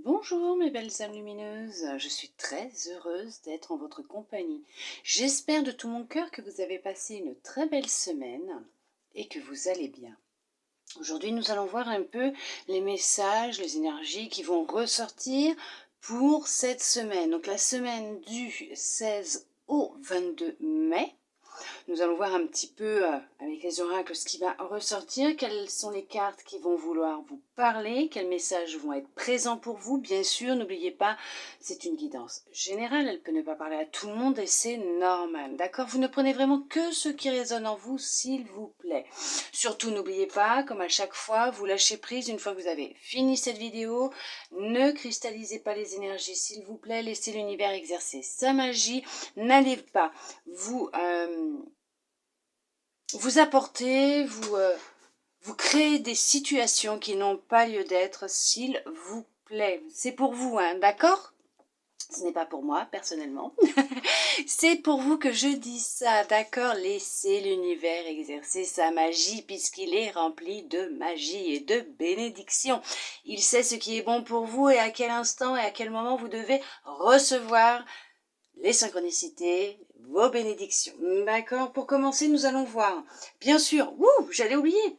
Bonjour mes belles âmes lumineuses, je suis très heureuse d'être en votre compagnie. J'espère de tout mon cœur que vous avez passé une très belle semaine et que vous allez bien. Aujourd'hui nous allons voir un peu les messages, les énergies qui vont ressortir pour cette semaine. Donc la semaine du 16 au 22 mai. Nous allons voir un petit peu avec les oracles ce qui va ressortir, quelles sont les cartes qui vont vouloir vous parler, quels messages vont être présents pour vous. Bien sûr, n'oubliez pas, c'est une guidance générale, elle peut ne pas parler à tout le monde et c'est normal, d'accord? Vous ne prenez vraiment que ce qui résonne en vous, s'il vous plaît. Surtout, n'oubliez pas, comme à chaque fois, vous lâchez prise une fois que vous avez fini cette vidéo. Ne cristallisez pas les énergies, s'il vous plaît, laissez l'univers exercer sa magie. N'allez pas vous apportez, vous créez des situations qui n'ont pas lieu d'être, s'il vous plaît. C'est pour vous, hein, d'accord? Ce n'est pas pour moi, personnellement. C'est pour vous que je dis ça, d'accord? Laissez l'univers exercer sa magie, puisqu'il est rempli de magie et de bénédictions. Il sait ce qui est bon pour vous et à quel instant et à quel moment vous devez recevoir les synchronicités, vos bénédictions. D'accord? Pour commencer, nous allons voir. Bien sûr, j'allais oublier.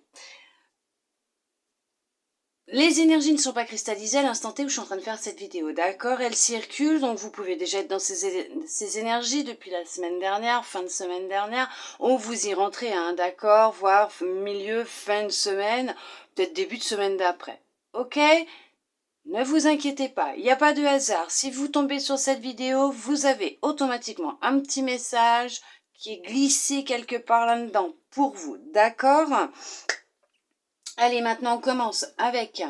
Les énergies ne sont pas cristallisées à l'instant T où je suis en train de faire cette vidéo, d'accord? Elles circulent, donc vous pouvez déjà être dans ces énergies depuis la semaine dernière, fin de semaine dernière, ou vous y rentrez, hein, d'accord? Voire milieu, fin de semaine, peut-être début de semaine d'après. Ok? Ne vous inquiétez pas, il n'y a pas de hasard. Si vous tombez sur cette vidéo, vous avez automatiquement un petit message qui est glissé quelque part là-dedans pour vous, d'accord? Allez, maintenant on commence avec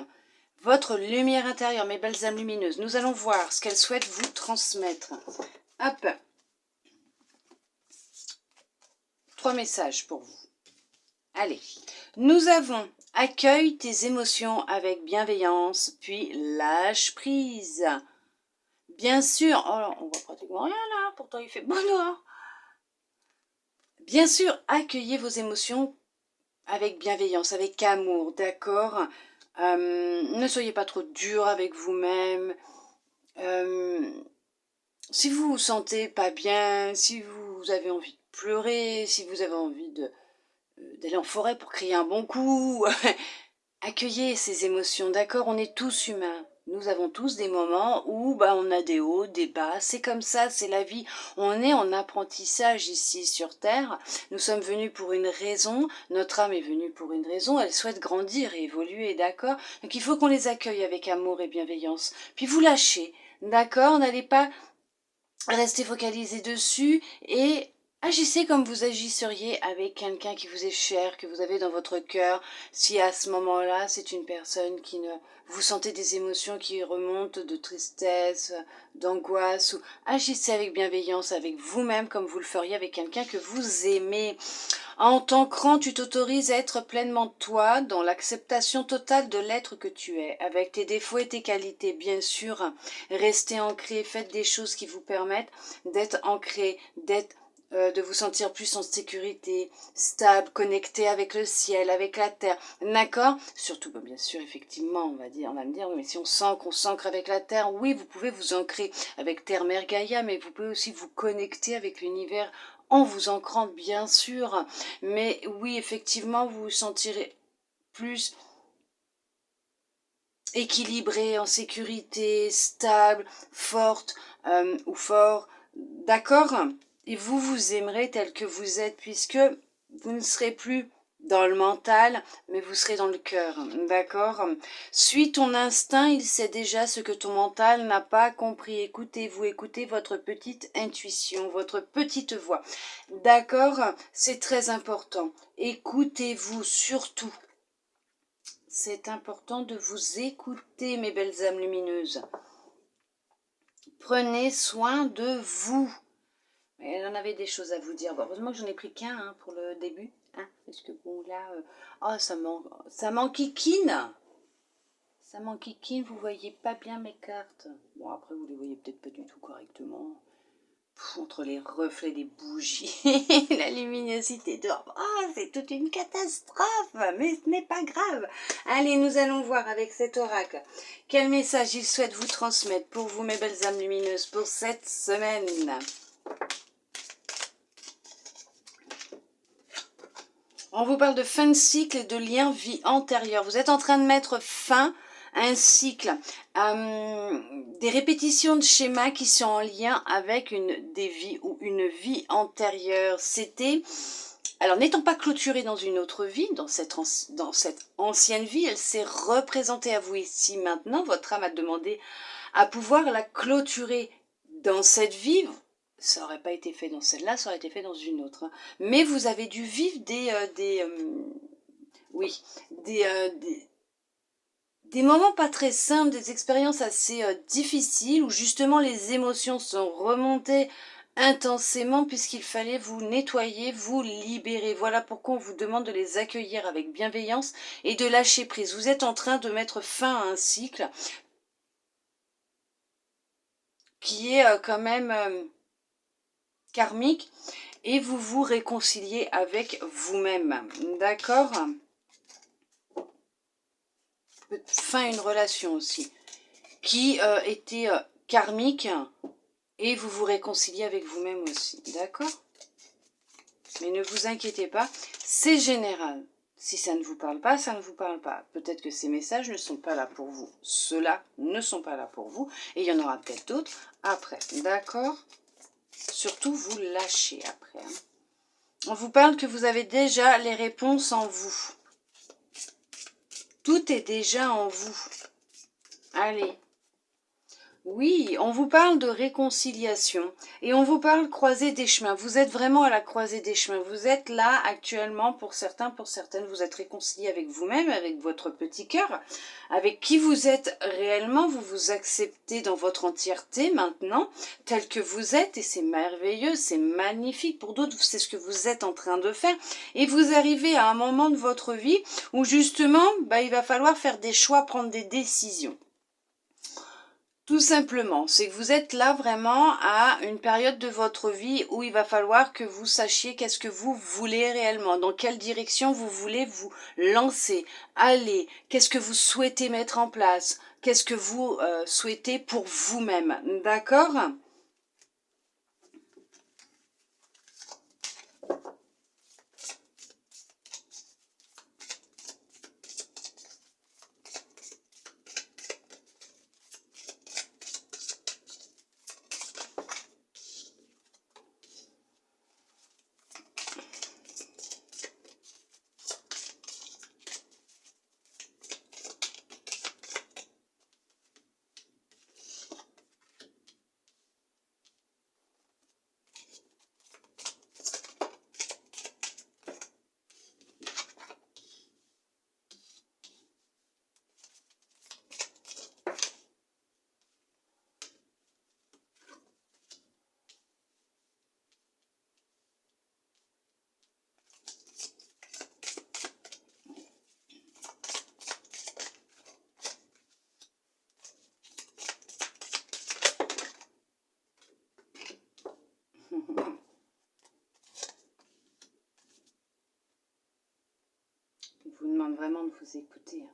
votre lumière intérieure, mes belles âmes lumineuses. Nous allons voir ce qu'elle souhaite vous transmettre. Hop. 3 messages pour vous. Allez, nous avons accueille tes émotions avec bienveillance, puis lâche prise. Bien sûr, oh, on voit pratiquement rien là, pourtant il fait beau dehors. Bien sûr, accueillez vos émotions avec bienveillance, avec amour, d'accord? Ne soyez pas trop dur avec vous-même. Si vous vous sentez pas bien, si vous avez envie de pleurer, si vous avez envie d'aller en forêt pour crier un bon coup, accueillez ces émotions, d'accord? On est tous humains. Nous avons tous des moments où on a des hauts, des bas. C'est comme ça, c'est la vie. On est en apprentissage ici sur Terre. Nous sommes venus pour une raison. Notre âme est venue pour une raison. Elle souhaite grandir et évoluer, d'accord? Donc il faut qu'on les accueille avec amour et bienveillance. Puis vous lâchez, d'accord? N'allez pas rester focalisé dessus et agissez comme vous agisseriez avec quelqu'un qui vous est cher, que vous avez dans votre cœur. Si à ce moment-là, c'est une personne qui ne... Vous sentez des émotions qui remontent de tristesse, d'angoisse, ou agissez avec bienveillance avec vous-même comme vous le feriez avec quelqu'un que vous aimez. En t'ancrant, tu t'autorises à être pleinement toi, dans l'acceptation totale de l'être que tu es, avec tes défauts et tes qualités, bien sûr. Restez ancré, faites des choses qui vous permettent d'être ancré, de vous sentir plus en sécurité, stable, connecté avec le ciel, avec la terre, d'accord? Surtout, bien sûr, effectivement, on va me dire, oui, mais si on s'ancre, on s'ancre avec la terre, oui, vous pouvez vous ancrer avec Terre, Mère, Gaïa, mais vous pouvez aussi vous connecter avec l'univers en vous ancrant, bien sûr, mais oui, effectivement, vous vous sentirez plus équilibré, en sécurité, stable, forte ou fort, d'accord? Et vous vous aimerez tel que vous êtes, puisque vous ne serez plus dans le mental, mais vous serez dans le cœur, d'accord? Suis ton instinct, il sait déjà ce que ton mental n'a pas compris. Écoutez-vous, écoutez votre petite intuition, votre petite voix, d'accord? C'est très important. Écoutez-vous surtout. C'est important de vous écouter, mes belles âmes lumineuses. Prenez soin de vous. Elle en avait des choses à vous dire. Bon, heureusement que j'en ai pris qu'un pour le début. Hein, parce que bon, là... oh, ça m'enquiquine. Ça m'enquiquine, vous voyez pas bien mes cartes. Bon, après, vous les voyez peut-être pas du tout correctement. Entre les reflets des bougies, la luminosité dehors, oh, c'est toute une catastrophe, mais ce n'est pas grave. Allez, nous allons voir avec cet oracle quel message il souhaite vous transmettre pour vous, mes belles âmes lumineuses, pour cette semaine. On vous parle de fin de cycle et de lien vie antérieure. Vous êtes en train de mettre fin à un cycle, des répétitions de schémas qui sont en lien avec des vies ou une vie antérieure. C'était, alors n'étant pas clôturée dans une autre vie, dans cette ancienne vie, elle s'est représentée à vous ici maintenant. Votre âme a demandé à pouvoir la clôturer dans cette vie. Ça n'aurait pas été fait dans celle-là, ça aurait été fait dans une autre. Mais vous avez dû vivre des moments pas très simples, des expériences assez difficiles, où justement les émotions sont remontées intensément puisqu'il fallait vous nettoyer, vous libérer. Voilà pourquoi on vous demande de les accueillir avec bienveillance et de lâcher prise. Vous êtes en train de mettre fin à un cycle qui est quand même karmique, et vous vous réconciliez avec vous-même. D'accord? Fin à une relation aussi, qui était karmique, et vous vous réconciliez avec vous-même aussi. D'accord? Mais ne vous inquiétez pas, c'est général. Si ça ne vous parle pas, ça ne vous parle pas. Peut-être que ces messages ne sont pas là pour vous. Ceux-là ne sont pas là pour vous. Et il y en aura peut-être d'autres après. D'accord? Surtout, vous lâchez après. Hein. On vous parle que vous avez déjà les réponses en vous. Tout est déjà en vous. Allez. Oui, on vous parle de réconciliation et on vous parle croiser des chemins. Vous êtes vraiment à la croisée des chemins. Vous êtes là actuellement, pour certains, pour certaines, vous êtes réconciliés avec vous-même, avec votre petit cœur, avec qui vous êtes réellement. Vous vous acceptez dans votre entièreté maintenant, tel que vous êtes, et c'est merveilleux, c'est magnifique. Pour d'autres, c'est ce que vous êtes en train de faire. Et vous arrivez à un moment de votre vie où justement, il va falloir faire des choix, prendre des décisions. Tout simplement, c'est que vous êtes là vraiment à une période de votre vie où il va falloir que vous sachiez qu'est-ce que vous voulez réellement, dans quelle direction vous voulez vous lancer, aller, qu'est-ce que vous souhaitez mettre en place, qu'est-ce que vous souhaitez pour vous-même, d'accord ? Je vous demande vraiment de vous écouter.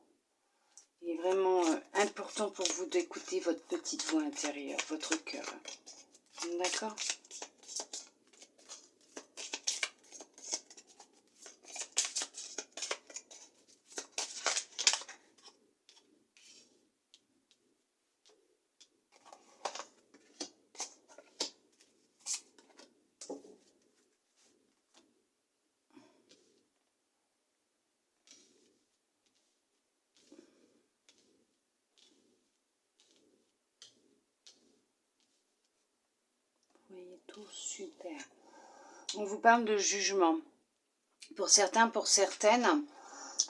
Il est vraiment important pour vous d'écouter votre petite voix intérieure, votre cœur. D'accord ? Vous voyez tout super. On vous parle de jugement. Pour certains, pour certaines,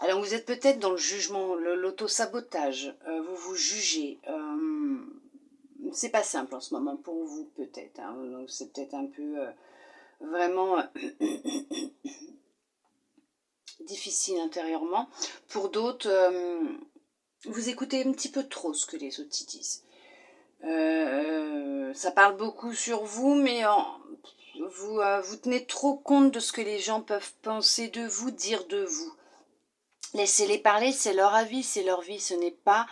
alors vous êtes peut-être dans le jugement, l'auto-sabotage. Vous vous jugez. C'est pas simple en ce moment pour vous peut-être. Hein, c'est peut-être un peu vraiment difficile intérieurement. Pour d'autres, vous écoutez un petit peu trop ce que les autres disent. Ça parle beaucoup sur vous, mais vous tenez trop compte de ce que les gens peuvent penser de vous, dire de vous. Laissez-les parler, c'est leur avis, c'est leur vie, ce n'est pas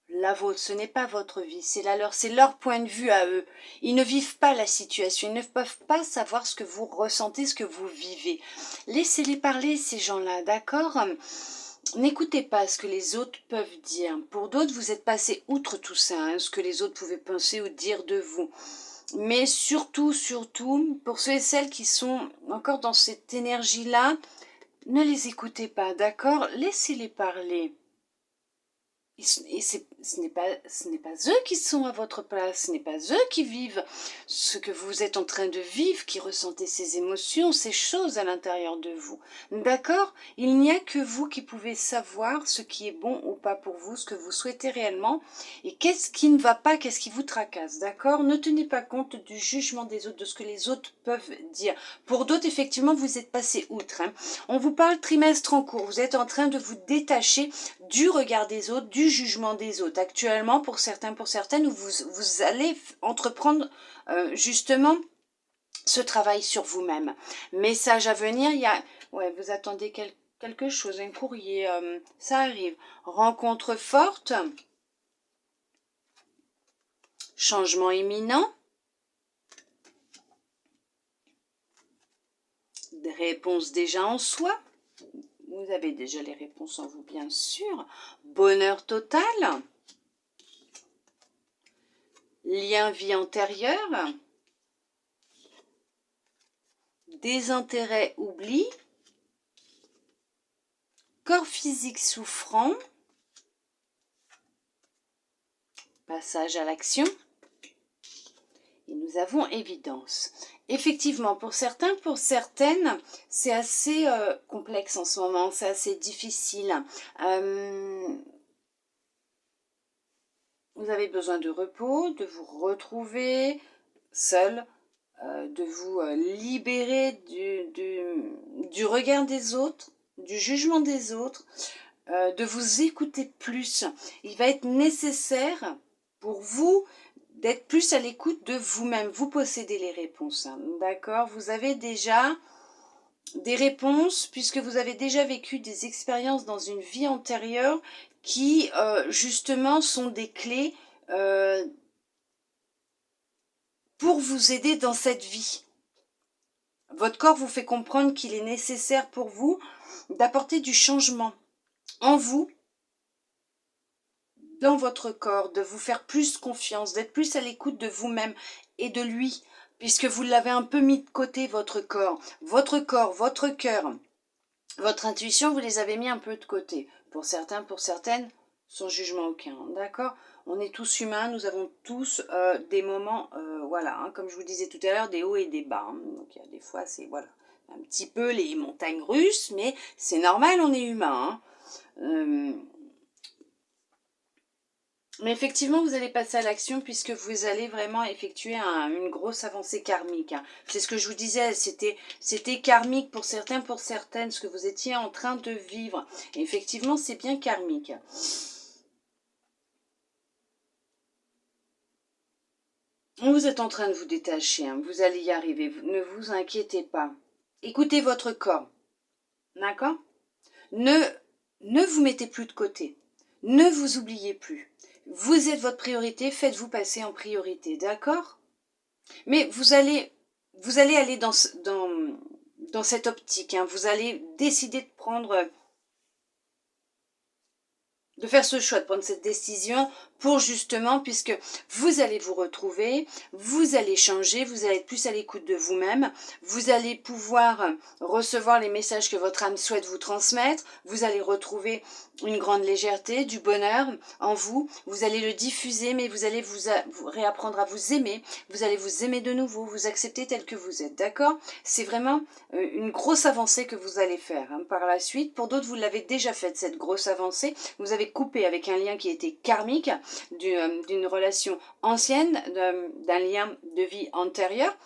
la vôtre, ce n'est pas votre vie, c'est la leur, c'est leur point de vue à eux. Ils ne vivent pas la situation, ils ne peuvent pas savoir ce que vous ressentez, ce que vous vivez. Laissez-les parler, ces gens-là, d'accord? N'écoutez pas ce que les autres peuvent dire. Pour d'autres, vous êtes passé outre tout ça, hein, ce que les autres pouvaient penser ou dire de vous. Mais surtout, pour ceux et celles qui sont encore dans cette énergie-là, ne les écoutez pas, d'accord? Laissez-les parler. Et ce n'est pas eux qui sont à votre place, ce n'est pas eux qui vivent ce que vous êtes en train de vivre, qui ressentez ces émotions, ces choses à l'intérieur de vous. D'accord? Il n'y a que vous qui pouvez savoir ce qui est bon ou pas pour vous, ce que vous souhaitez réellement, et qu'est-ce qui ne va pas, qu'est-ce qui vous tracasse. D'accord? Ne tenez pas compte du jugement des autres, de ce que les autres peuvent dire. Pour d'autres, effectivement, vous êtes passé outre. Hein. On vous parle trimestre en cours, vous êtes en train de vous détacher du regard des autres, du jugement des autres. Actuellement, pour certains, pour certaines, vous allez entreprendre justement ce travail sur vous-même. Message à venir, il y a, ouais, vous attendez quelque chose, un courrier, ça arrive. Rencontre forte, changement imminent, des réponses déjà en soi. Vous avez déjà les réponses en vous, bien sûr. Bonheur total. Lien vie antérieure. Désintérêt, oubli. Corps physique souffrant. Passage à l'action. Et nous avons évidence. Effectivement, pour certains, pour certaines, c'est assez complexe en ce moment, c'est assez difficile. Vous avez besoin de repos, de vous retrouver seul, de vous libérer du regard des autres, du jugement des autres, de vous écouter plus. Il va être nécessaire pour vous d'être plus à l'écoute de vous-même. Vous possédez les réponses, hein, d'accord? Vous avez déjà des réponses puisque vous avez déjà vécu des expériences dans une vie antérieure qui, justement, sont des clés pour vous aider dans cette vie. Votre corps vous fait comprendre qu'il est nécessaire pour vous d'apporter du changement en vous, dans votre corps, de vous faire plus confiance, d'être plus à l'écoute de vous-même et de lui, puisque vous l'avez un peu mis de côté, votre corps, votre cœur, votre intuition, vous les avez mis un peu de côté. Pour certains, pour certaines, sans jugement aucun, d'accord? On est tous humains, nous avons tous des moments, voilà, hein, comme je vous disais tout à l'heure, des hauts et des bas. Hein. Donc il y a des fois, c'est, voilà, un petit peu les montagnes russes, mais c'est normal, on est humain. Hein. Mais effectivement, vous allez passer à l'action puisque vous allez vraiment effectuer une grosse avancée karmique. Hein. C'est ce que je vous disais, c'était karmique pour certains, pour certaines, ce que vous étiez en train de vivre. Et effectivement, c'est bien karmique. Vous êtes en train de vous détacher, hein. Vous allez y arriver, ne vous inquiétez pas. Écoutez votre corps, d'accord? Ne vous mettez plus de côté, ne vous oubliez plus. Vous êtes votre priorité, faites-vous passer en priorité, d'accord? Mais vous allez aller dans cette optique, hein. Vous allez décider de faire ce choix, de prendre cette décision pour justement, puisque vous allez vous retrouver, vous allez changer, vous allez être plus à l'écoute de vous-même, vous allez pouvoir recevoir les messages que votre âme souhaite vous transmettre, vous allez retrouver une grande légèreté, du bonheur en vous, vous allez le diffuser, mais vous allez vous réapprendre à vous aimer, vous allez vous aimer de nouveau, vous accepter tel que vous êtes, d'accord? C'est vraiment une grosse avancée que vous allez faire hein, par la suite. Pour d'autres, vous l'avez déjà faite, cette grosse avancée, vous avez coupé avec un lien qui était karmique, d'une relation ancienne, d'un lien de vie antérieur.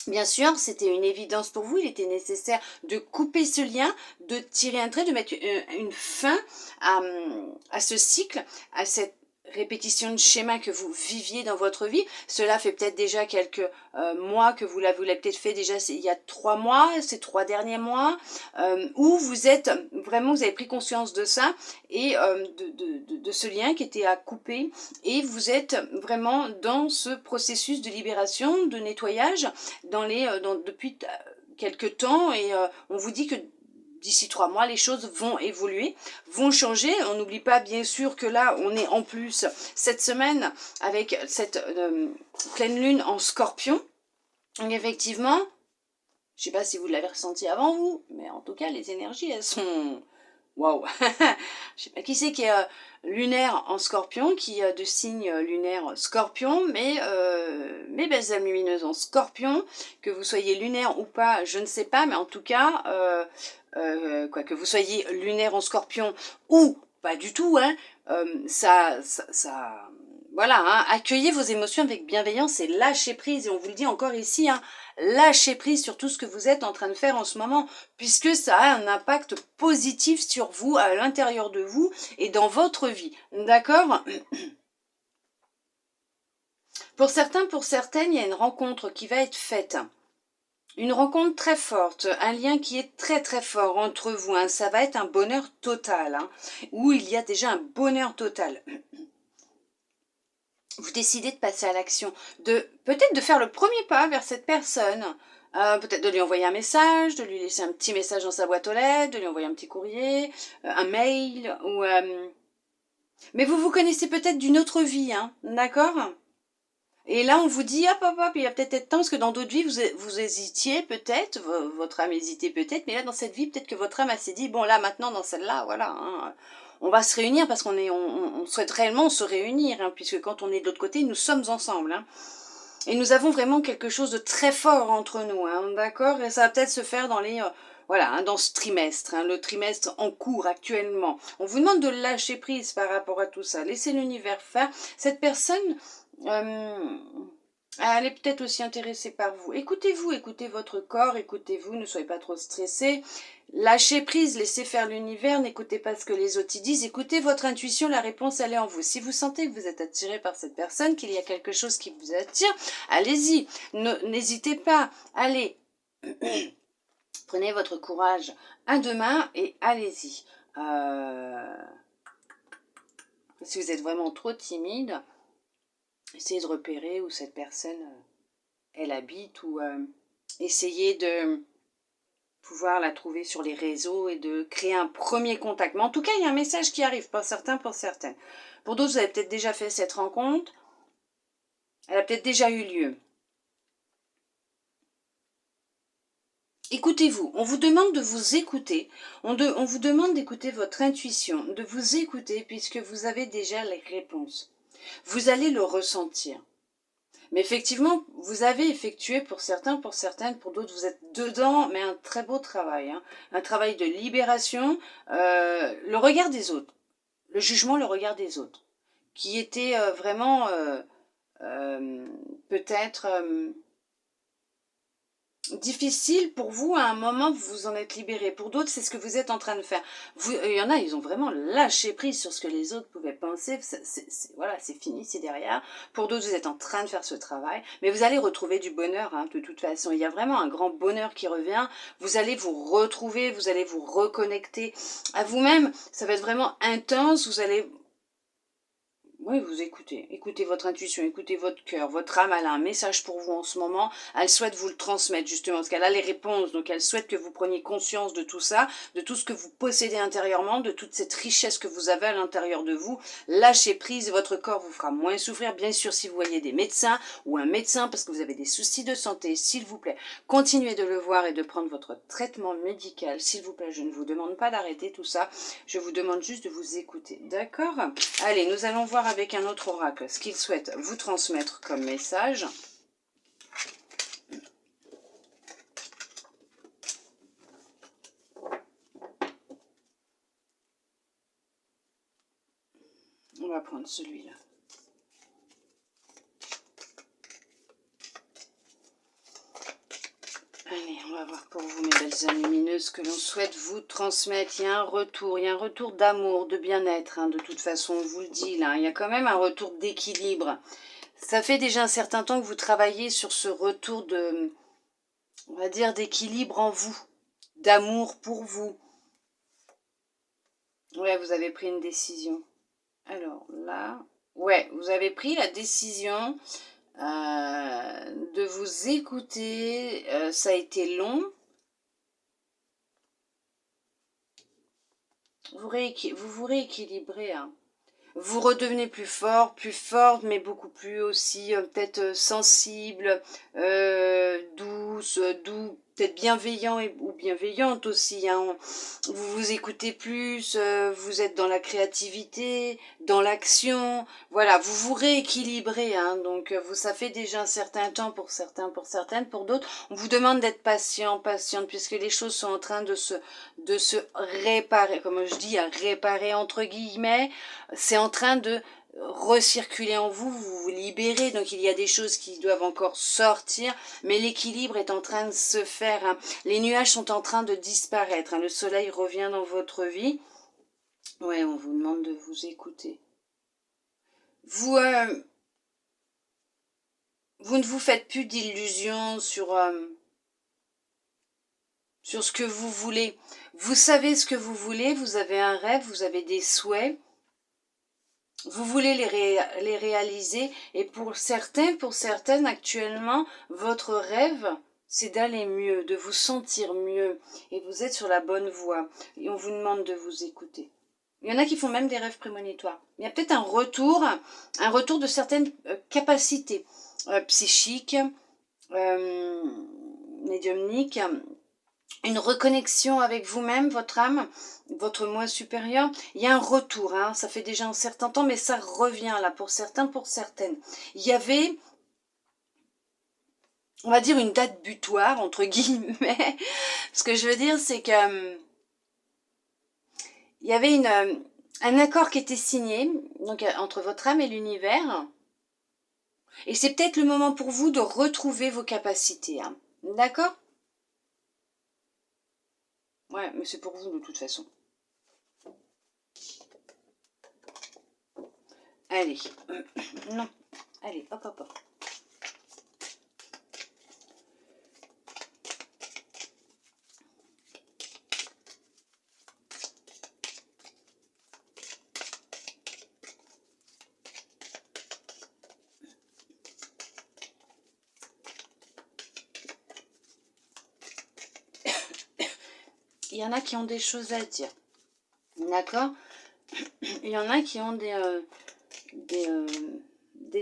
Bien sûr, c'était une évidence pour vous, il était nécessaire de couper ce lien, de tirer un trait, de mettre une fin à ce cycle, à cette répétition de schéma que vous viviez dans votre vie. Cela fait peut-être déjà quelques mois que vous l'avez peut-être fait déjà il y a 3 mois, ces 3 derniers mois, où vous êtes vraiment, vous avez pris conscience de ça et de ce lien qui était à couper, et vous êtes vraiment dans ce processus de libération, de nettoyage depuis quelques temps, et on vous dit que d'ici 3 mois, les choses vont évoluer, vont changer. On n'oublie pas bien sûr que là, on est en plus cette semaine avec cette pleine lune en Scorpion. Donc effectivement, je ne sais pas si vous l'avez ressenti avant vous, mais en tout cas, les énergies, elles sont... Waouh. Je ne sais pas qui c'est qui est lunaire en Scorpion, qui a de signe lunaire Scorpion, mais mes belles âmes lumineuses en Scorpion, que vous soyez lunaire ou pas, je ne sais pas, mais en tout cas, que vous soyez lunaire en Scorpion ou pas du tout, hein, voilà, hein, accueillez vos émotions avec bienveillance et lâchez prise. Et on vous le dit encore ici, hein, lâchez prise sur tout ce que vous êtes en train de faire en ce moment, puisque ça a un impact positif sur vous, à l'intérieur de vous et dans votre vie. D'accord ? Pour certains, pour certaines, il y a une rencontre qui va être faite. Une rencontre très forte, un lien qui est très très fort entre vous. Hein. Ça va être un bonheur total, hein, où il y a déjà un bonheur total. Vous décidez de passer à l'action, peut-être de faire le premier pas vers cette personne, peut-être de lui envoyer un message, de lui laisser un petit message dans sa boîte aux lettres, de lui envoyer un petit courrier, un mail, ou... Mais vous vous connaissez peut-être d'une autre vie, hein, d'accord ? Et là, on vous dit, hop, hop, hop, il y a peut-être temps, parce que dans d'autres vies, vous hésitiez peut-être, votre âme hésitait peut-être, mais là, dans cette vie, peut-être que votre âme s'est dit, bon, là, maintenant, dans celle-là, voilà, hein, on va se réunir, parce on souhaite réellement se réunir, hein, puisque quand on est de l'autre côté, nous sommes ensemble, hein. Et nous avons vraiment quelque chose de très fort entre nous, hein, d'accord ? Et ça va peut-être se faire dans voilà, hein, dans ce trimestre, hein, le trimestre en cours actuellement. On vous demande de lâcher prise par rapport à tout ça. Laissez l'univers faire. Cette personne, elle est peut-être aussi intéressée par vous. Écoutez-vous, écoutez votre corps, écoutez-vous, ne soyez pas trop stressés. Lâchez prise, laissez faire l'univers, n'écoutez pas ce que les autres y disent, écoutez votre intuition, la réponse elle est en vous. Si vous sentez que vous êtes attiré par cette personne, qu'il y a quelque chose qui vous attire, allez-y, n'hésitez pas, allez, prenez votre courage à deux mains et allez-y. Si vous êtes vraiment trop timide, essayez de repérer où cette personne elle habite, ou essayez de pouvoir la trouver sur les réseaux et de créer un premier contact. Mais en tout cas, il y a un message qui arrive, pour certains, pour certaines. Pour d'autres, vous avez peut-être déjà fait cette rencontre. Elle a peut-être déjà eu lieu. Écoutez-vous. On vous demande de vous écouter. On vous demande d'écouter votre intuition, de vous écouter, puisque vous avez déjà les réponses. Vous allez le ressentir. Mais effectivement, vous avez effectué pour certains, pour certaines, pour d'autres, vous êtes dedans, mais un très beau travail. Hein. Un travail de libération, le regard des autres, le jugement, le regard des autres, qui était vraiment peut-être difficile pour vous. À un moment, vous vous en êtes libéré. Pour d'autres, c'est ce que vous êtes en train de faire. Il y en a, ils ont vraiment lâché prise sur ce que les autres pouvaient penser. Voilà, c'est fini, c'est derrière. Pour d'autres, vous êtes en train de faire ce travail. Mais vous allez retrouver du bonheur, hein, de toute façon. Il y a vraiment un grand bonheur qui revient. Vous allez vous retrouver, vous allez vous reconnecter à vous-même. Ça va être vraiment intense. Vous allez... Oui, vous écoutez votre intuition, écoutez votre cœur, votre âme, elle a un message pour vous en ce moment, elle souhaite vous le transmettre justement, parce qu'elle a les réponses, donc elle souhaite que vous preniez conscience de tout ça, de tout ce que vous possédez intérieurement, de toute cette richesse que vous avez à l'intérieur de vous. Lâchez prise, votre corps vous fera moins souffrir, bien sûr si vous voyez des médecins ou un médecin parce que vous avez des soucis de santé, s'il vous plaît, continuez de le voir et de prendre votre traitement médical, s'il vous plaît, je ne vous demande pas d'arrêter tout ça, je vous demande juste de vous écouter, d'accord ? Allez, nous allons voir avec un autre oracle ce qu'il souhaite vous transmettre comme message. On va prendre celui-là. Allez, on va va voir pour vous, mes belles âmes lumineuses, que l'on souhaite vous transmettre. Il y a un retour d'amour, de bien-être, hein, de toute façon, on vous le dit là. Il y a quand même un retour d'équilibre. Ça fait déjà un certain temps que vous travaillez sur ce retour de, on va dire, d'équilibre en vous, d'amour pour vous. Ouais, vous avez pris une décision. Alors là, ouais, vous avez pris la décision de vous écouter. Ça a été long. Vous vous rééquilibrez, hein. Vous redevenez plus fort, plus forte, mais beaucoup plus aussi peut-être sensible, douce, doux, peut-être bienveillant ou bienveillante aussi, hein. Vous vous écoutez plus, vous êtes dans la créativité, dans l'action, voilà, vous vous rééquilibrez, hein. Donc ça fait déjà un certain temps pour certains, pour certaines, pour d'autres. On vous demande d'être patient, patiente, puisque les choses sont en train de se réparer, comme je dis, à réparer entre guillemets. C'est en train de recirculer en vous, vous vous libérez, donc il y a des choses qui doivent encore sortir, mais l'équilibre est en train de se faire, hein. Les nuages sont en train de disparaître, hein. Le soleil revient dans votre vie. Ouais, on vous demande de vous écouter. Vous ne vous faites plus d'illusions sur ce que vous voulez. Vous savez ce que vous voulez, vous avez un rêve, vous avez des souhaits. Vous voulez les réaliser, et pour certains, pour certaines, actuellement, votre rêve, c'est d'aller mieux, de vous sentir mieux, et vous êtes sur la bonne voie, et on vous demande de vous écouter. Il y en a qui font même des rêves prémonitoires. Il y a peut-être un retour de certaines capacités psychiques, médiumniques, une reconnexion avec vous-même, votre âme, votre moi supérieur. Il y a un retour, hein, ça fait déjà un certain temps, mais ça revient là pour certains, pour certaines. Il y avait, on va dire, une date butoir, entre guillemets. Ce que je veux dire, c'est que il y avait un accord qui était signé donc, entre votre âme et l'univers. Et c'est peut-être le moment pour vous de retrouver vos capacités. Hein. D'accord ? Ouais, mais c'est pour vous de toute façon. Allez. Non. Allez, hop, hop, hop. Il y en a qui ont des choses à dire. D'accord ? Il y en a qui ont des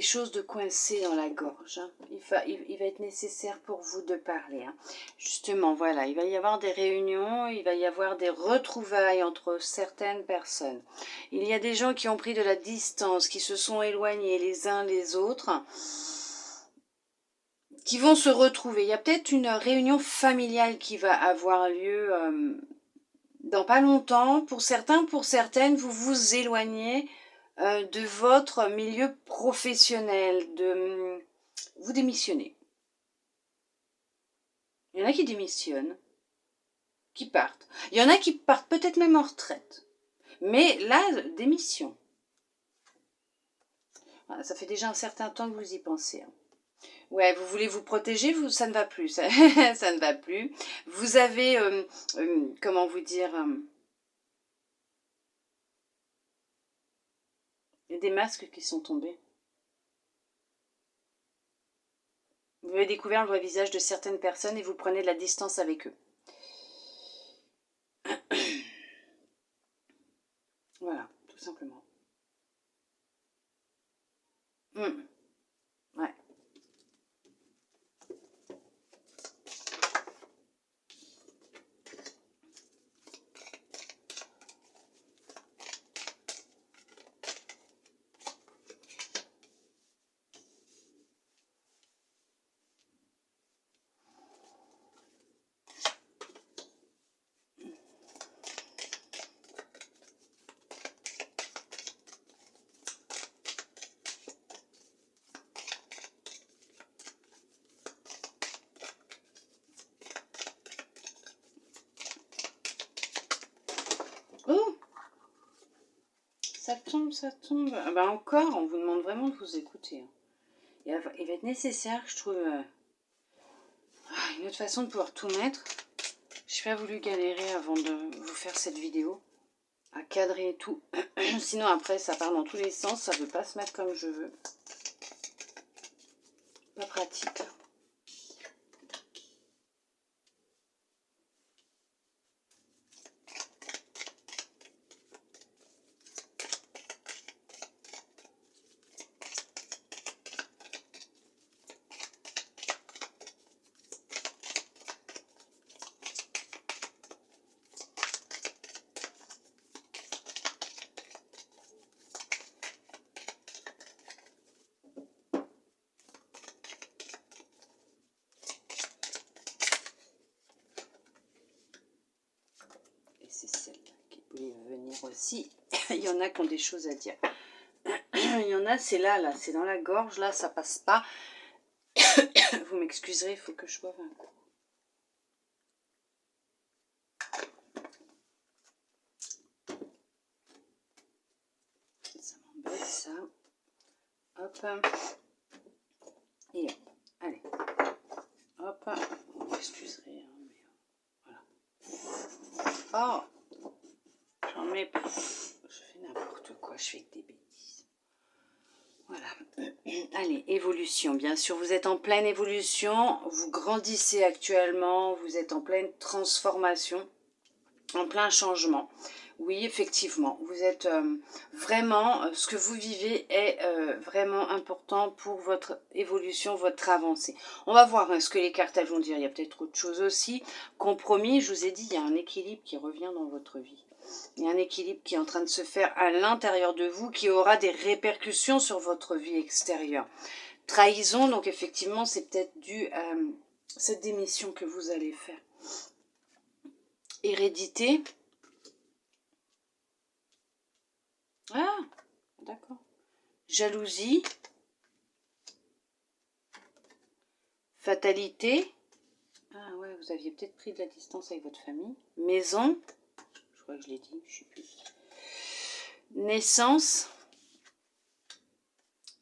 choses de coincées dans la gorge. Hein. Il va être nécessaire pour vous de parler. Hein. Justement, voilà, il va y avoir des réunions, il va y avoir des retrouvailles entre certaines personnes. Il y a des gens qui ont pris de la distance, qui se sont éloignés les uns les autres, qui vont se retrouver. Il y a peut-être une réunion familiale qui va avoir lieu dans pas longtemps. Pour certains, pour certaines, vous vous éloignez de votre milieu professionnel, vous démissionnez. Il y en a qui démissionnent, qui partent. Il y en a qui partent peut-être même en retraite. Mais là, démission. Voilà, ça fait déjà un certain temps que vous y pensez. Hein. Ouais, vous voulez vous protéger, ça ne va plus. Ça, ça ne va plus. Vous avez, comment vous dire, des masques qui sont tombés. Vous avez découvert le vrai visage de certaines personnes et vous prenez de la distance avec eux. Voilà, tout simplement. Ouais. tombe, ça tombe. Ah bah encore, on vous demande vraiment de vous écouter. Hein. Il va être nécessaire, je trouve, une autre façon de pouvoir tout mettre. Je n'ai pas voulu galérer avant de vous faire cette vidéo. À cadrer tout. Sinon après, ça part dans tous les sens. Ça ne veut pas se mettre comme je veux. Pas pratique. C'est celle-là qui voulait venir aussi. Il y en a qui ont des choses à dire. Il y en a, c'est là, c'est dans la gorge, là, ça passe pas. Vous m'excuserez, il faut que je boive un coup. Ça m'embête, ça. Hop. Et hop. Allez. Hop. Vous m'excuserez, hein, mais voilà. Oh, j'en mets pas. Je fais n'importe quoi, je fais que des bêtises. Voilà. Allez, évolution. Bien sûr, vous êtes en pleine évolution. Vous grandissez actuellement. Vous êtes en pleine transformation. En plein changement. Oui, effectivement. Vous êtes vraiment... ce que vous vivez est vraiment important pour votre évolution, votre avancée. On va voir ce que les cartes elles vont dire. Il y a peut-être autre chose aussi. Compromis, je vous ai dit, il y a un équilibre qui revient dans votre vie. Il y a un équilibre qui est en train de se faire à l'intérieur de vous, qui aura des répercussions sur votre vie extérieure. Trahison, donc effectivement, c'est peut-être dû à cette démission que vous allez faire. Hérédité. Ah, d'accord. Jalousie. Fatalité. Ah ouais, vous aviez peut-être pris de la distance avec votre famille. Maison. Je crois que je l'ai dit, je ne sais plus. Naissance.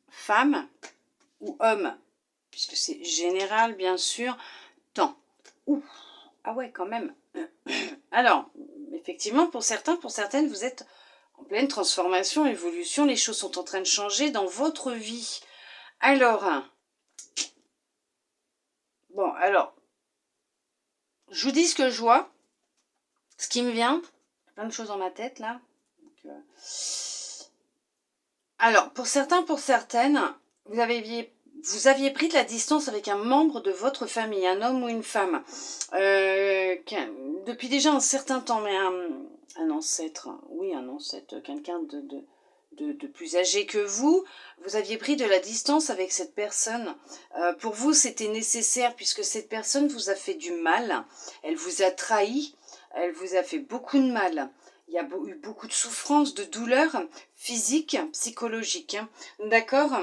Femme ou homme. Puisque c'est général, bien sûr. Temps. Ouh. Ah ouais, quand même. Alors, effectivement, pour certains, pour certaines, vous êtes en pleine transformation, évolution. Les choses sont en train de changer dans votre vie. Alors, bon, alors, je vous dis ce que je vois, ce qui me vient. Plein de choses dans ma tête, là. Donc, alors, pour certains, pour certaines, vous aviez pris de la distance avec un membre de votre famille, un homme ou une femme, depuis déjà un certain temps, mais un ancêtre, oui, un ancêtre, quelqu'un de plus âgé que vous aviez pris de la distance avec cette personne. Pour vous, c'était nécessaire puisque cette personne vous a fait du mal, elle vous a trahi, elle vous a fait beaucoup de mal. Il y a eu beaucoup de souffrance, de douleur physique, psychologique. Hein. D'accord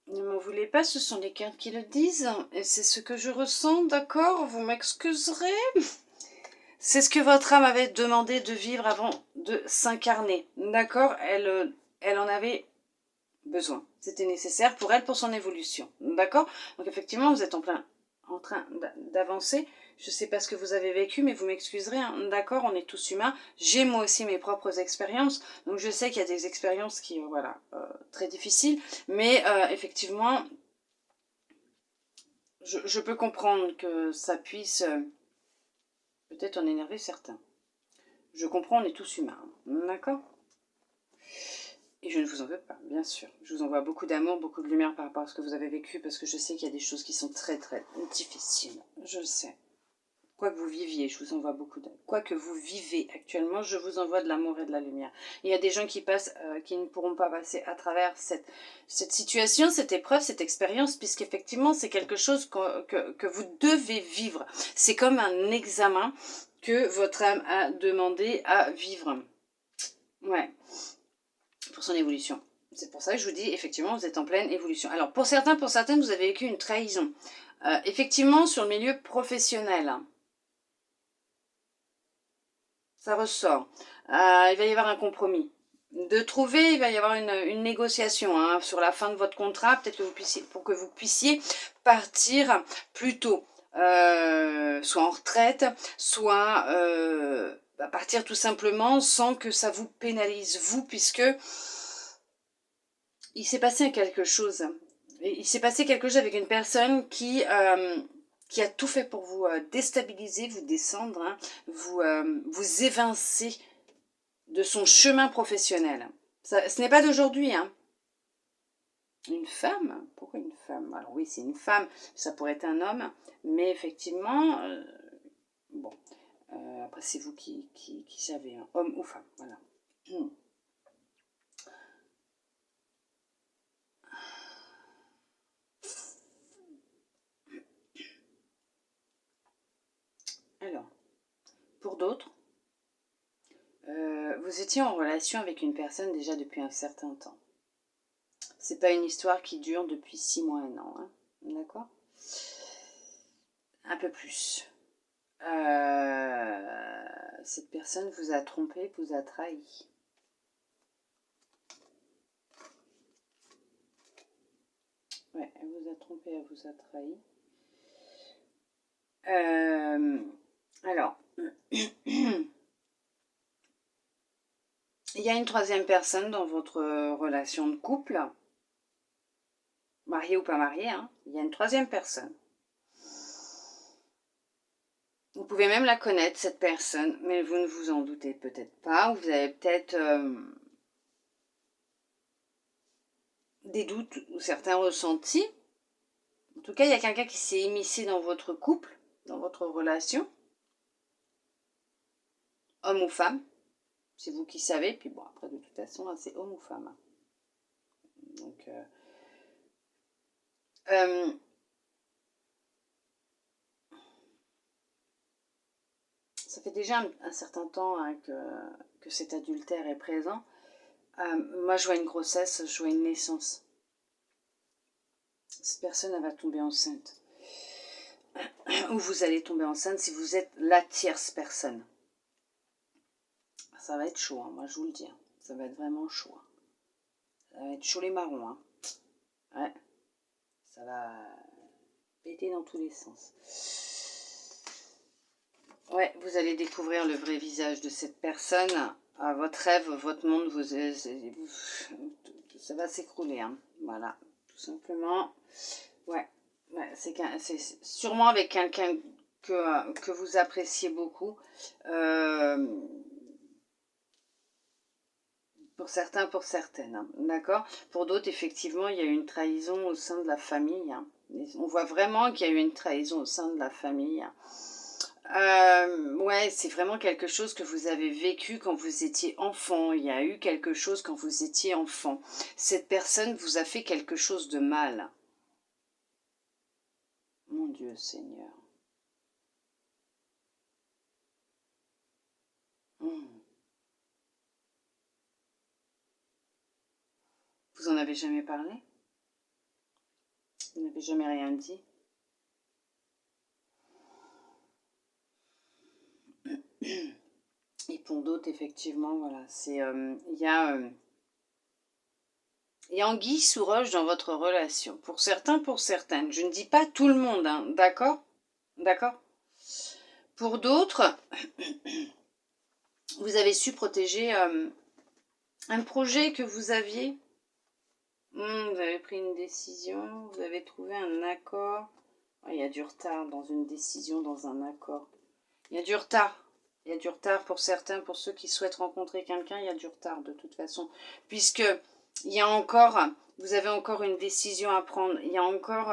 ne m'en voulez pas, ce sont les cartes qui le disent. Et c'est ce que je ressens, d'accord? Vous m'excuserez. C'est ce que votre âme avait demandé de vivre avant de s'incarner. D'accord? Elle en avait besoin. C'était nécessaire pour elle, pour son évolution. D'accord? Donc effectivement, vous êtes en train d'avancer. Je ne sais pas ce que vous avez vécu, mais vous m'excuserez. Hein. D'accord? On est tous humains. J'ai moi aussi mes propres expériences. Donc je sais qu'il y a des expériences qui, voilà, très difficiles. Mais effectivement, je peux comprendre que ça puisse peut-être en énerver certains. Je comprends, on est tous humains. D'accord? Et je ne vous en veux pas, bien sûr. Je vous envoie beaucoup d'amour, beaucoup de lumière par rapport à ce que vous avez vécu, parce que je sais qu'il y a des choses qui sont très très difficiles. Je le sais. Quoi que vous viviez, je vous envoie beaucoup d'amour. Quoi que vous vivez actuellement, je vous envoie de l'amour et de la lumière. Il y a des gens qui passent, qui ne pourront pas passer à travers cette situation, cette épreuve, cette expérience, puisqu'effectivement, c'est quelque chose que vous devez vivre. C'est comme un examen que votre âme a demandé à vivre. Ouais. Pour son évolution. C'est pour ça que je vous dis, effectivement, vous êtes en pleine évolution. Alors, pour certains, pour certaines, vous avez vécu une trahison. Effectivement, sur le milieu professionnel. Ça ressort. Il va y avoir un compromis. De trouver, il va y avoir une négociation hein, sur la fin de votre contrat, peut-être que vous puissiez, pour que vous puissiez partir plus tôt, soit en retraite, soit partir tout simplement sans que ça vous pénalise vous, puisque il s'est passé quelque chose. Il s'est passé quelque chose avec une personne qui a tout fait pour vous déstabiliser, vous descendre, hein, vous évincer de son chemin professionnel. Ça, ce n'est pas d'aujourd'hui. Hein. Une femme? Pourquoi une femme? Alors oui, c'est une femme, ça pourrait être un homme, mais effectivement, bon, après c'est vous qui savez, hein, homme ou femme, voilà. Alors, pour d'autres, vous étiez en relation avec une personne déjà depuis un certain temps. C'est pas une histoire qui dure depuis 6 mois, 1 an, hein, d'accord? Un peu plus. Cette personne vous a trompé, vous a trahi. Ouais, elle vous a trompé, elle vous a trahi. Alors, il y a une troisième personne dans votre relation de couple, marié ou pas marié, hein, il y a une troisième personne. Vous pouvez même la connaître, cette personne, mais vous ne vous en doutez peut-être pas, ou vous avez peut-être des doutes ou certains ressentis. En tout cas, il y a quelqu'un qui s'est immiscé dans votre couple, dans votre relation, homme ou femme. C'est vous qui savez, puis bon, après de toute façon, c'est homme ou femme. Donc, ça fait déjà un certain temps hein, que cet adultère est présent. Moi, je vois une grossesse, je vois une naissance. Cette personne, elle va tomber enceinte. Ou vous allez tomber enceinte si vous êtes la tierce personne. Ça va être chaud, hein, moi je vous le dis. Hein. Ça va être vraiment chaud. Hein. Ça va être chaud les marrons. Hein. Ouais. Ça va péter dans tous les sens. Ouais, vous allez découvrir le vrai visage de cette personne. Votre rêve, votre monde, ça va s'écrouler. Hein. Voilà, tout simplement. Ouais, ouais c'est sûrement avec quelqu'un que vous appréciez beaucoup. Pour certains, pour certaines, hein, d'accord. Pour d'autres, effectivement, il y a eu une trahison au sein de la famille. Hein. On voit vraiment qu'il y a eu une trahison au sein de la famille. Ouais, c'est vraiment quelque chose que vous avez vécu quand vous étiez enfant. Il y a eu quelque chose quand vous étiez enfant. Cette personne vous a fait quelque chose de mal. Mon Dieu Seigneur. Vous en avez jamais parlé? Vous n'avez jamais rien dit? Et pour d'autres, effectivement, voilà, c'est il y a anguille sous roche dans votre relation. Pour certains, pour certaines. Je ne dis pas tout le monde, hein, d'accord? D'accord? Pour d'autres, vous avez su protéger un projet que vous aviez. Vous avez pris une décision, vous avez trouvé un accord. Oh, il y a du retard dans une décision, dans un accord. Il y a du retard. Il y a du retard pour certains, pour ceux qui souhaitent rencontrer quelqu'un, il y a du retard de toute façon. Puisque il y a encore, vous avez encore une décision à prendre. Il y a encore,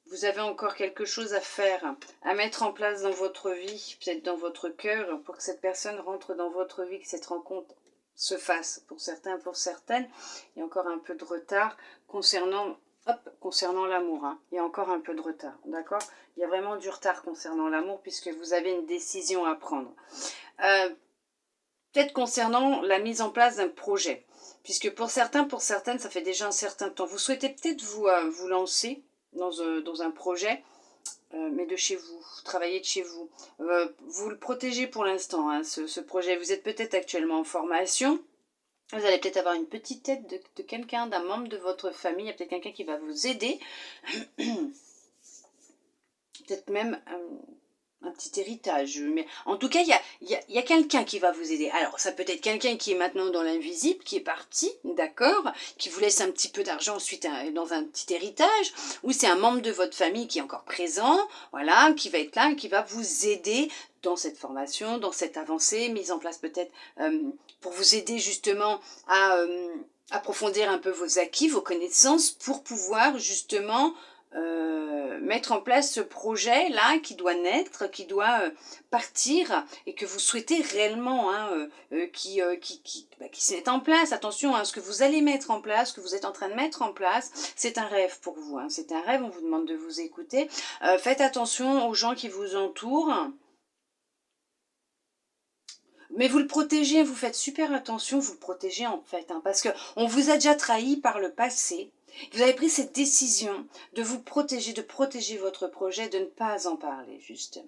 vous avez encore quelque chose à faire, à mettre en place dans votre vie, peut-être dans votre cœur, pour que cette personne rentre dans votre vie, que cette rencontre se fasse. Pour certains, pour certaines, il y a encore un peu de retard concernant l'amour. Hein. Il y a encore un peu de retard, d'accord? Il y a vraiment du retard concernant l'amour puisque vous avez une décision à prendre. Peut-être concernant la mise en place d'un projet. Puisque pour certains, pour certaines, ça fait déjà un certain temps. Vous souhaitez peut-être vous lancer dans un projet mais de chez vous, travaillez de chez vous. Vous le protégez pour l'instant, hein, ce projet. Vous êtes peut-être actuellement en formation. Vous allez peut-être avoir une petite aide de quelqu'un, d'un membre de votre famille. Il y a peut-être quelqu'un qui va vous aider. Peut-être même un petit héritage. Mais en tout cas, il y a quelqu'un qui va vous aider. Alors, ça peut être quelqu'un qui est maintenant dans l'invisible, qui est parti, d'accord, qui vous laisse un petit peu d'argent ensuite dans un petit héritage, ou c'est un membre de votre famille qui est encore présent, voilà, qui va être là et qui va vous aider dans cette formation, dans cette avancée, mise en place peut-être pour vous aider justement à approfondir un peu vos acquis, vos connaissances, pour pouvoir justement mettre en place ce projet-là qui doit naître, qui doit partir et que vous souhaitez réellement hein, qui se mette en place. Attention, hein, ce que vous allez mettre en place, ce que vous êtes en train de mettre en place, c'est un rêve pour vous. Hein, c'est un rêve, on vous demande de vous écouter. Faites attention aux gens qui vous entourent. Mais vous le protégez, vous faites super attention, vous le protégez en fait, hein, parce qu'on vous a déjà trahi par le passé. Vous avez pris cette décision de vous protéger, de protéger votre projet, de ne pas en parler justement.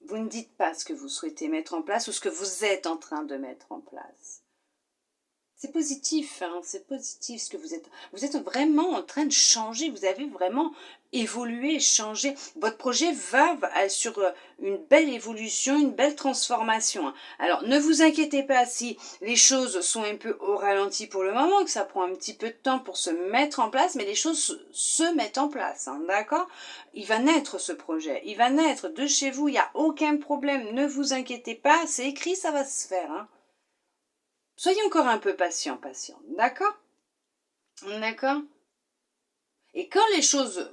Vous ne dites pas ce que vous souhaitez mettre en place ou ce que vous êtes en train de mettre en place. C'est positif, hein, c'est positif ce que vous êtes. Vous êtes vraiment en train de changer, vous avez vraiment évolué, changé. Votre projet va sur une belle évolution, une belle transformation. Alors, ne vous inquiétez pas si les choses sont un peu au ralenti pour le moment, que ça prend un petit peu de temps pour se mettre en place, mais les choses se mettent en place, hein, d'accord? Il va naître ce projet, il va naître de chez vous, il n'y a aucun problème, ne vous inquiétez pas, c'est écrit, ça va se faire, hein. Soyez encore un peu patient, d'accord? D'accord? Et quand les choses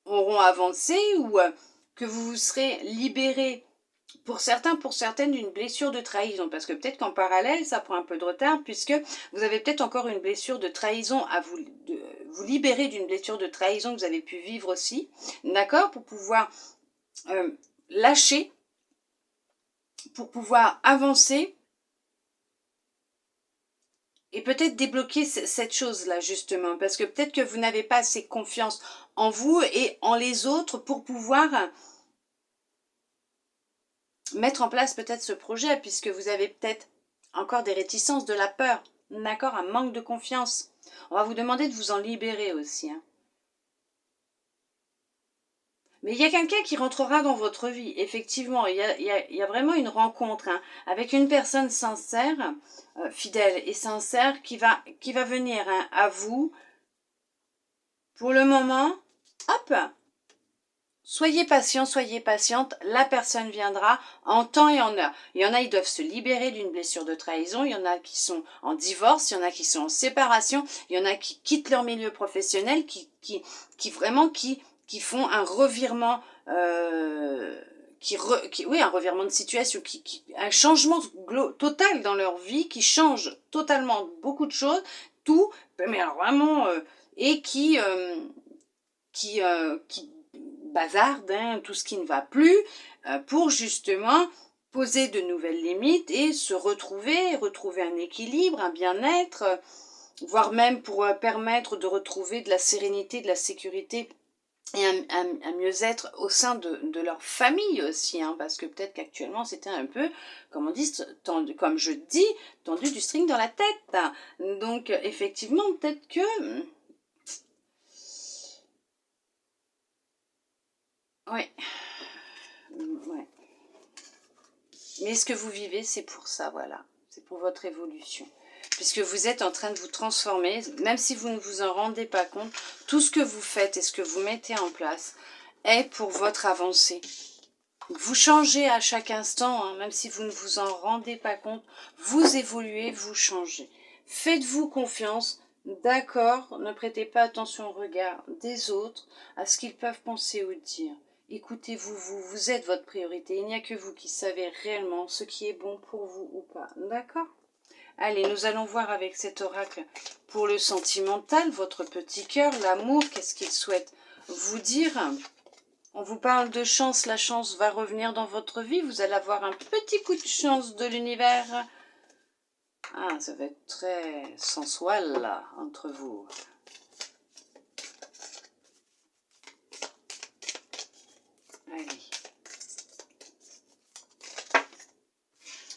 auront avancé ou que vous vous serez libéré pour certains, pour certaines, d'une blessure de trahison, parce que peut-être qu'en parallèle, ça prend un peu de retard, puisque vous avez peut-être encore une blessure de trahison à vous libérer d'une blessure de trahison que vous avez pu vivre aussi, d'accord? Pour pouvoir lâcher, pour pouvoir avancer, et peut-être débloquer cette chose-là, justement, parce que peut-être que vous n'avez pas assez confiance en vous et en les autres pour pouvoir mettre en place peut-être ce projet, puisque vous avez peut-être encore des réticences, de la peur, d'accord, un manque de confiance. On va vous demander de vous en libérer aussi, hein. Mais il y a quelqu'un qui rentrera dans votre vie, effectivement. Il y a vraiment une rencontre hein, avec une personne sincère, fidèle et sincère qui va venir hein, à vous. Pour le moment, hop, soyez patient, soyez patiente, la personne viendra en temps et en heure. Il y en a, ils doivent se libérer d'une blessure de trahison, il y en a qui sont en divorce, il y en a qui sont en séparation, il y en a qui quittent leur milieu professionnel, qui vraiment qui font un revirement, oui, un revirement de situation, un changement total dans leur vie, qui change totalement beaucoup de choses, tout, mais alors vraiment, et qui bazarde, hein, tout ce qui ne va plus, pour justement poser de nouvelles limites et se retrouver un équilibre, un bien-être, voire même pour permettre de retrouver de la sérénité, de la sécurité et un mieux-être au sein de leur famille aussi, hein, parce que peut-être qu'actuellement c'était un peu, comme on dit, tendu, comme je dis, tendu du string dans la tête. Donc effectivement, peut-être que... Ouais. Ouais. Mais ce que vous vivez, c'est pour ça, voilà. C'est pour votre évolution. Puisque vous êtes en train de vous transformer, même si vous ne vous en rendez pas compte, tout ce que vous faites et ce que vous mettez en place est pour votre avancée. Vous changez à chaque instant, hein, même si vous ne vous en rendez pas compte, vous évoluez, vous changez. Faites-vous confiance, d'accord, ne prêtez pas attention au regard des autres, à ce qu'ils peuvent penser ou dire. Écoutez-vous, vous êtes votre priorité, il n'y a que vous qui savez réellement ce qui est bon pour vous ou pas, d'accord? Allez, nous allons voir avec cet oracle pour le sentimental, votre petit cœur, l'amour, qu'est-ce qu'il souhaite vous dire? On vous parle de chance, la chance va revenir dans votre vie, vous allez avoir un petit coup de chance de l'univers. Ah, ça va être très sensuel là, entre vous.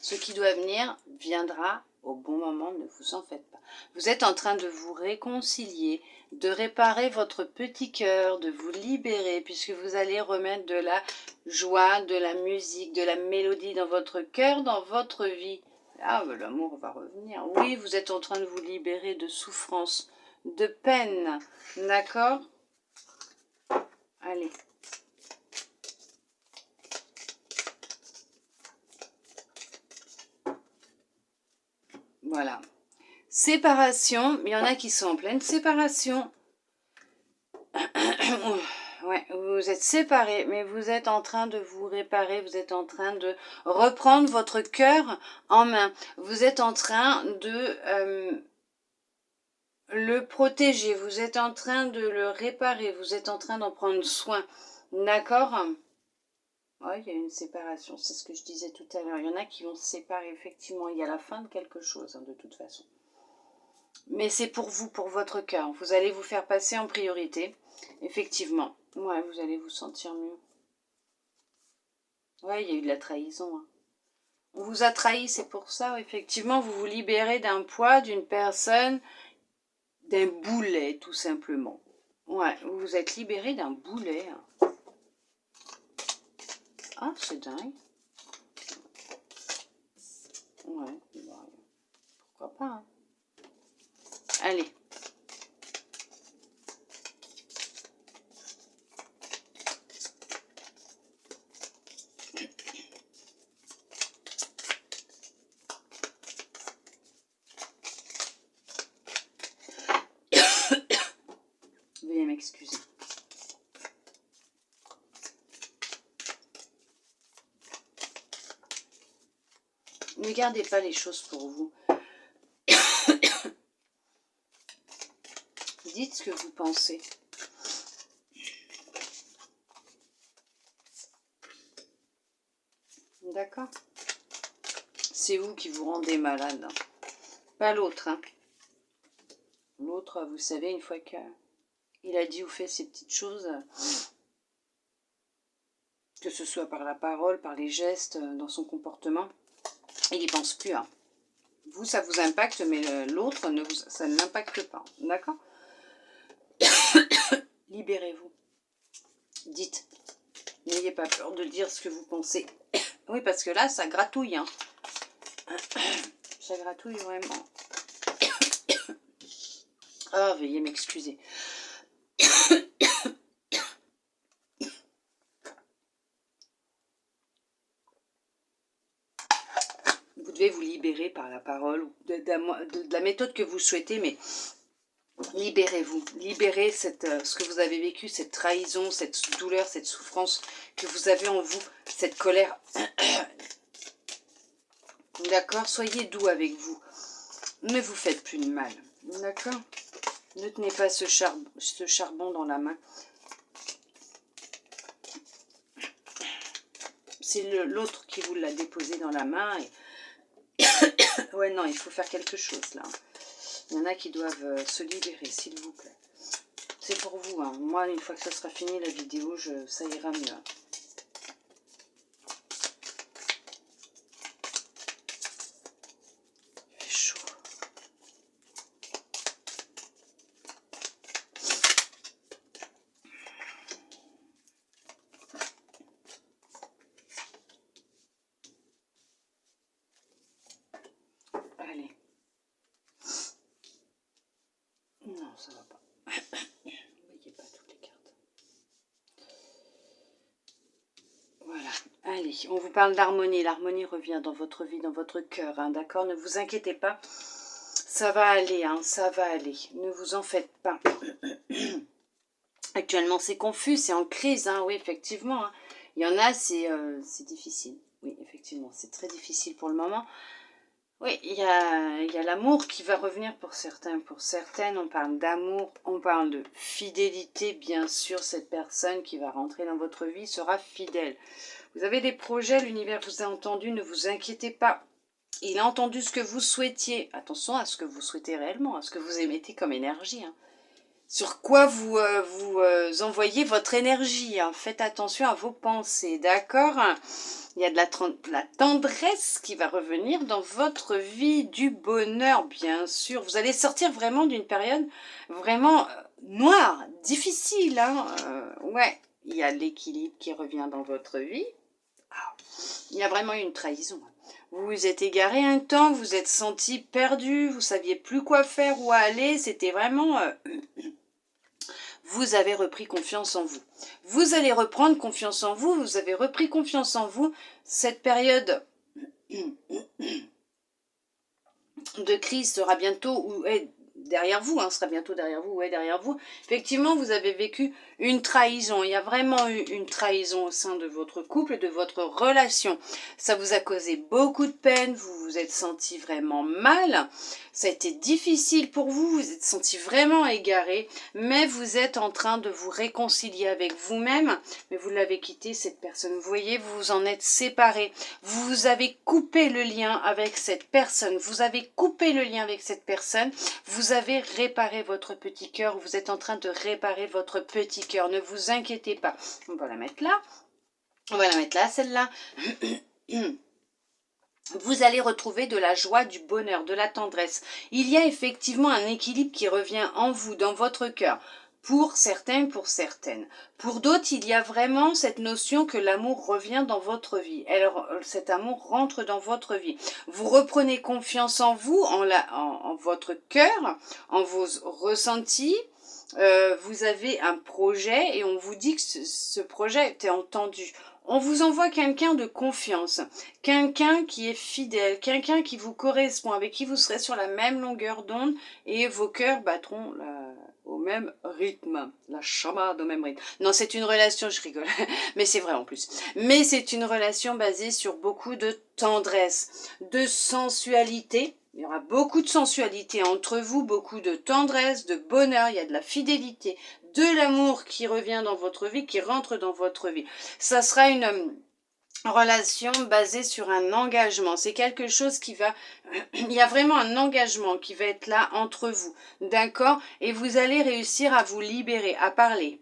Ce qui doit venir viendra au bon moment, ne vous en faites pas. Vous êtes en train de vous réconcilier, de réparer votre petit cœur, de vous libérer, puisque vous allez remettre de la joie, de la musique, de la mélodie dans votre cœur, dans votre vie. Ah, ben, l'amour va revenir. Oui, vous êtes en train de vous libérer de souffrance, de peine. D'accord? Allez. Voilà. Séparation, il y en a qui sont en pleine séparation. Ouais, vous êtes séparés, mais vous êtes en train de vous réparer, vous êtes en train de reprendre votre cœur en main. Vous êtes en train de le protéger, vous êtes en train de le réparer, vous êtes en train d'en prendre soin. D'accord? Oui, il y a une séparation, c'est ce que je disais tout à l'heure. Il y en a qui vont se séparer, effectivement. Il y a la fin de quelque chose, hein, de toute façon. Mais c'est pour vous, pour votre cœur. Vous allez vous faire passer en priorité, effectivement. Ouais, vous allez vous sentir mieux. Ouais, il y a eu de la trahison. Hein. On vous a trahi, c'est pour ça. Effectivement, vous vous libérez d'un poids, d'une personne, d'un boulet, tout simplement. Ouais, vous vous êtes libéré d'un boulet. Hein. Ah, c'est dingue. Ouais, bah, pourquoi pas. Hein. Allez. Veuillez m'excuser. Ne gardez pas les choses pour vous. Dites ce que vous pensez. D'accord? C'est vous qui vous rendez malade. Hein. Pas l'autre. Hein. L'autre, vous savez, une fois qu'il a dit ou fait ces petites choses, que ce soit par la parole, par les gestes, dans son comportement, il n'y pense plus. Hein. Vous, ça vous impacte, mais l'autre, ça ne l'impacte pas. D'accord? Libérez-vous. Dites. N'ayez pas peur de dire ce que vous pensez. Oui, parce que là, ça gratouille. Hein. Ça gratouille vraiment. Ah, veuillez m'excuser. Vous devez vous libérer par la parole ou de la méthode que vous souhaitez, mais libérez-vous. Libérez ce que vous avez vécu, cette trahison, cette douleur, cette souffrance que vous avez en vous, cette colère. D'accord? Soyez doux avec vous. Ne vous faites plus de mal. D'accord? Ne tenez pas ce charbon dans la main. C'est l'autre qui vous l'a déposé dans la main. Et... ouais, non, il faut faire quelque chose là. Il y en a qui doivent se libérer, s'il vous plaît. C'est pour vous. Hein. Moi, une fois que ça sera fini, la vidéo, ça ira mieux. Il fait chaud. Allez. Non, ça va pas. Vous voyez pas toutes les cartes. Voilà. Allez, on vous parle d'harmonie. L'harmonie revient dans votre vie, dans votre cœur. Hein, d'accord? Ne vous inquiétez pas. Ça va aller, hein, ça va aller. Ne vous en faites pas. Actuellement, c'est confus, c'est en crise. Hein, oui, effectivement. Hein. Il y en a, c'est difficile. Oui, effectivement, c'est très difficile pour le moment. Oui, il y a l'amour qui va revenir pour certains. Pour certaines, on parle d'amour, on parle de fidélité. Bien sûr, cette personne qui va rentrer dans votre vie sera fidèle. Vous avez des projets, l'univers vous a entendu, ne vous inquiétez pas. Il a entendu ce que vous souhaitiez. Attention à ce que vous souhaitez réellement, à ce que vous émettez comme énergie. Hein. sur quoi vous envoyez votre énergie, hein. Faites attention à vos pensées, d'accord? Il y a de la tendresse qui va revenir dans votre vie, du bonheur, bien sûr. Vous allez sortir vraiment d'une période vraiment noire, difficile, hein. Ouais, il y a l'équilibre qui revient dans votre vie. Ah, il y a vraiment eu une trahison. Vous vous êtes égaré un temps, vous êtes senti perdu, vous saviez plus quoi faire, où aller. C'était vraiment... vous avez repris confiance en vous. Vous allez reprendre confiance en vous, vous avez repris confiance en vous. Cette période de crise sera bientôt ou est derrière vous, hein, sera bientôt derrière vous ou est derrière vous. Effectivement, vous avez vécu une trahison. Il y a vraiment eu une trahison au sein de votre couple, de votre relation. Ça vous a causé beaucoup de peine, vous vous êtes senti vraiment mal. Ça a été difficile pour vous, vous êtes senti vraiment égaré, mais vous êtes en train de vous réconcilier avec vous-même, mais vous l'avez quitté cette personne. Vous voyez, vous vous en êtes séparés. Vous avez coupé le lien avec cette personne. Vous avez coupé le lien avec cette personne. Vous avez réparé votre petit cœur. Vous êtes en train de réparer votre petit cœur. Ne vous inquiétez pas. On va la mettre là. On va la mettre là, celle-là. Vous allez retrouver de la joie, du bonheur, de la tendresse. Il y a effectivement un équilibre qui revient en vous, dans votre cœur. Pour certains, pour certaines. Pour d'autres, il y a vraiment cette notion que l'amour revient dans votre vie. Alors, cet amour rentre dans votre vie. Vous reprenez confiance en vous, en votre cœur, en vos ressentis. Vous avez un projet et on vous dit que ce projet était entendu. On vous envoie quelqu'un de confiance, quelqu'un qui est fidèle, quelqu'un qui vous correspond, avec qui vous serez sur la même longueur d'onde et vos cœurs battront au même rythme, la chamade au même rythme. Non, c'est une relation, je rigole, mais c'est vrai en plus. Mais c'est une relation basée sur beaucoup de tendresse, de sensualité. Il y aura beaucoup de sensualité entre vous, beaucoup de tendresse, de bonheur, il y a de la fidélité, de l'amour qui revient dans votre vie, qui rentre dans votre vie. Ça sera une relation basée sur un engagement. C'est quelque chose qui va... Il y a vraiment un engagement qui va être là entre vous. D'accord? Et vous allez réussir à vous libérer, à parler.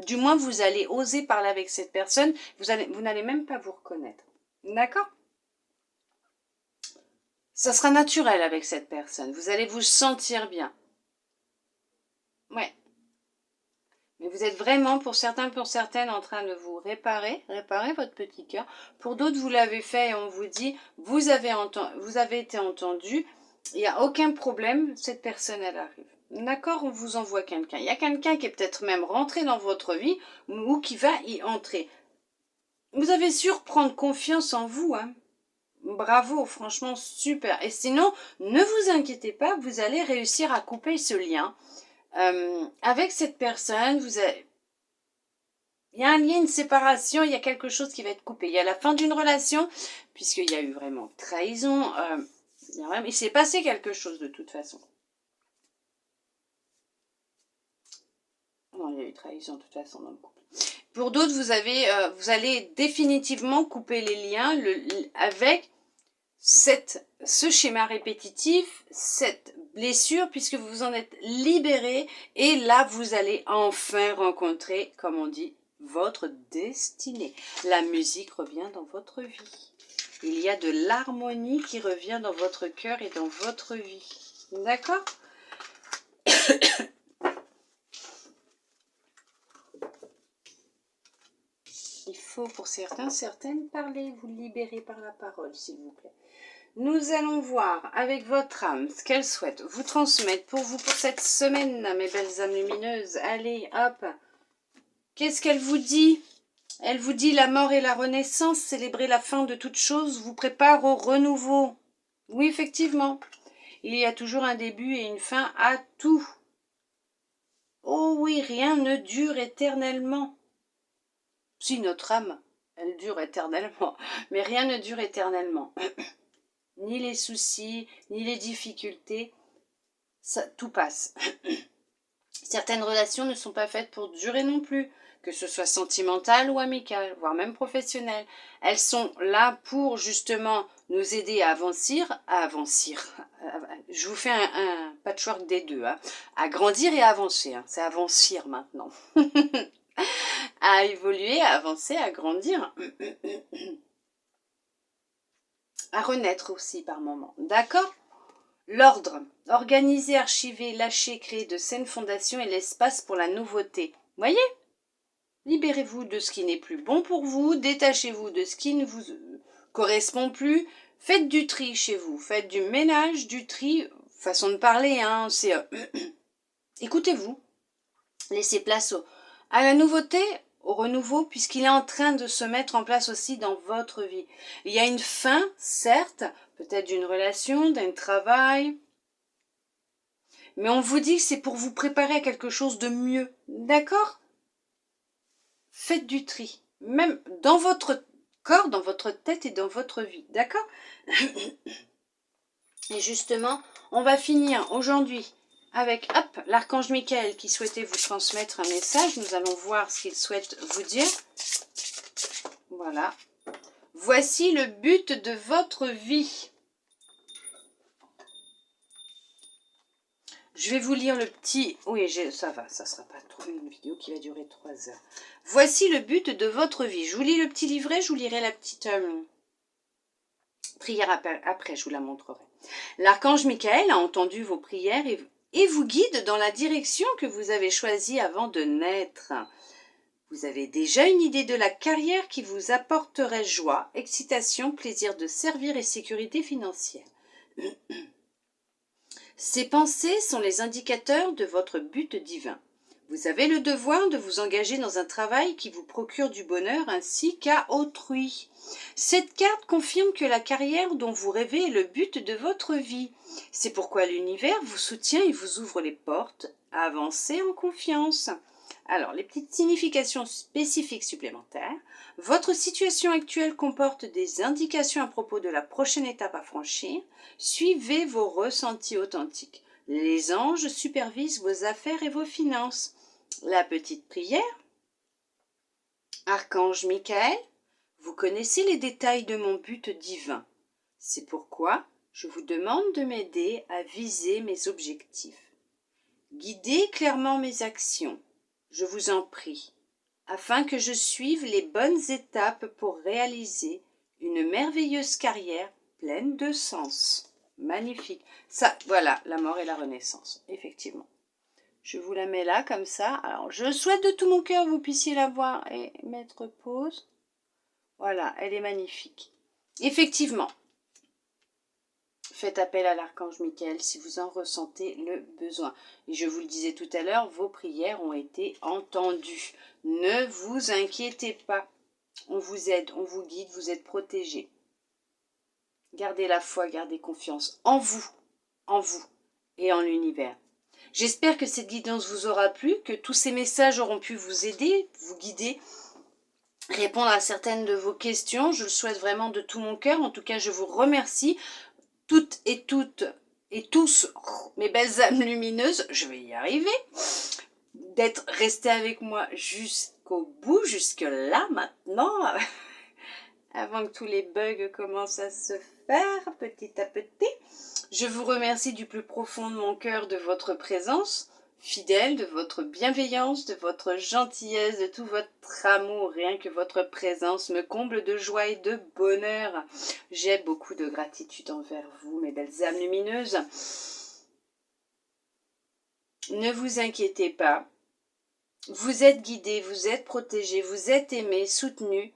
Du moins, vous allez oser parler avec cette personne. Vous n'allez même pas vous reconnaître. D'accord? Ça sera naturel avec cette personne. Vous allez vous sentir bien. Ouais. Mais vous êtes vraiment, pour certains, pour certaines, en train de vous réparer votre petit cœur. Pour d'autres, vous l'avez fait et on vous dit, vous avez été entendu, il n'y a aucun problème, cette personne, elle arrive. D'accord? On vous envoie quelqu'un. Il y a quelqu'un qui est peut-être même rentré dans votre vie ou qui va y entrer. Vous avez su prendre confiance en vous, hein? Bravo, franchement, super. Et sinon, ne vous inquiétez pas, vous allez réussir à couper ce lien. Avec cette personne, il y a un lien, une séparation, il y a quelque chose qui va être coupé. Il y a la fin d'une relation, puisqu'il y a eu vraiment trahison. Il s'est passé quelque chose de toute façon. Non, il y a eu trahison de toute façon dans le couple. Pour d'autres, vous allez définitivement couper les liens avec ce schéma répétitif, cette blessure, puisque vous vous en êtes libéré, et là, vous allez enfin rencontrer, comme on dit, votre destinée. La musique revient dans votre vie. Il y a de l'harmonie qui revient dans votre cœur et dans votre vie. D'accord? Il faut pour certains, certaines parler, vous libérer par la parole, s'il vous plaît. Nous allons voir avec votre âme ce qu'elle souhaite vous transmettre pour vous pour cette semaine, mes belles âmes lumineuses. Allez, hop. Qu'est-ce qu'elle vous dit? Elle vous dit la mort et la renaissance, célébrer la fin de toute chose, vous prépare au renouveau. Oui, effectivement. Il y a toujours un début et une fin à tout. Oh oui, rien ne dure éternellement. Si notre âme, elle dure éternellement, mais rien ne dure éternellement. Ni les soucis, ni les difficultés, ça, tout passe. Certaines relations ne sont pas faites pour durer non plus, que ce soit sentimental ou amical, voire même professionnel. Elles sont là pour justement nous aider à avancer, je vous fais un patchwork des deux. Hein. À grandir et à avancer. Hein. C'est avancir maintenant. À évoluer, à avancer, à grandir. À renaître aussi par moments. D'accord? L'ordre. Organiser, archiver, lâcher, créer de saines fondations et l'espace pour la nouveauté. Voyez? Libérez-vous de ce qui n'est plus bon pour vous. Détachez-vous de ce qui ne vous correspond plus. Faites du tri chez vous. Faites du ménage, du tri. Façon de parler, hein. C'est... écoutez-vous. Laissez place à la nouveauté, au renouveau, puisqu'il est en train de se mettre en place aussi dans votre vie. Il y a une fin, certes, peut-être d'une relation, d'un travail, mais on vous dit que c'est pour vous préparer à quelque chose de mieux, d'accord? Faites du tri, même dans votre corps, dans votre tête et dans votre vie, d'accord? Et justement, on va finir aujourd'hui avec l'archange Michael qui souhaitait vous transmettre un message. Nous allons voir ce qu'il souhaite vous dire. Voilà. Voici le but de votre vie. Je vais vous lire le petit... Oui, ça va, ça ne sera pas trop une vidéo qui va durer 3 heures. Voici le but de votre vie. Je vous lis le petit livret, je vous lirai la petite prière après, je vous la montrerai. L'archange Michael a entendu vos prières et vous guide dans la direction que vous avez choisie avant de naître. Vous avez déjà une idée de la carrière qui vous apporterait joie, excitation, plaisir de servir et sécurité financière. Ces pensées sont les indicateurs de votre but divin. Vous avez le devoir de vous engager dans un travail qui vous procure du bonheur ainsi qu'à autrui. Cette carte confirme que la carrière dont vous rêvez est le but de votre vie. C'est pourquoi l'univers vous soutient et vous ouvre les portes. Avancez en confiance. Alors, les petites significations spécifiques supplémentaires. Votre situation actuelle comporte des indications à propos de la prochaine étape à franchir. Suivez vos ressentis authentiques. Les anges supervisent vos affaires et vos finances. La petite prière. Archange Michael, vous connaissez les détails de mon but divin. C'est pourquoi je vous demande de m'aider à viser mes objectifs. Guidez clairement mes actions, je vous en prie, afin que je suive les bonnes étapes pour réaliser une merveilleuse carrière pleine de sens. Magnifique. Ça, voilà, la mort et la renaissance, effectivement. Je vous la mets là, comme ça. Alors, je souhaite de tout mon cœur que vous puissiez la voir et mettre pause. Voilà, elle est magnifique. Effectivement, faites appel à l'archange Michael si vous en ressentez le besoin. Et je vous le disais tout à l'heure, vos prières ont été entendues. Ne vous inquiétez pas. On vous aide, on vous guide, vous êtes protégés. Gardez la foi, gardez confiance en vous et en l'univers. J'espère que cette guidance vous aura plu, que tous ces messages auront pu vous aider, vous guider, répondre à certaines de vos questions. Je le souhaite vraiment de tout mon cœur. En tout cas, je vous remercie toutes et tous, mes belles âmes lumineuses, je vais y arriver, d'être restés avec moi jusqu'au bout, jusque là maintenant, avant que tous les bugs commencent à se faire petit à petit. Je vous remercie du plus profond de mon cœur de votre présence, fidèle, de votre bienveillance, de votre gentillesse, de tout votre amour. Rien que votre présence me comble de joie et de bonheur. J'ai beaucoup de gratitude envers vous, mes belles âmes lumineuses. Ne vous inquiétez pas. Vous êtes guidés, vous êtes protégés, vous êtes aimés, soutenus.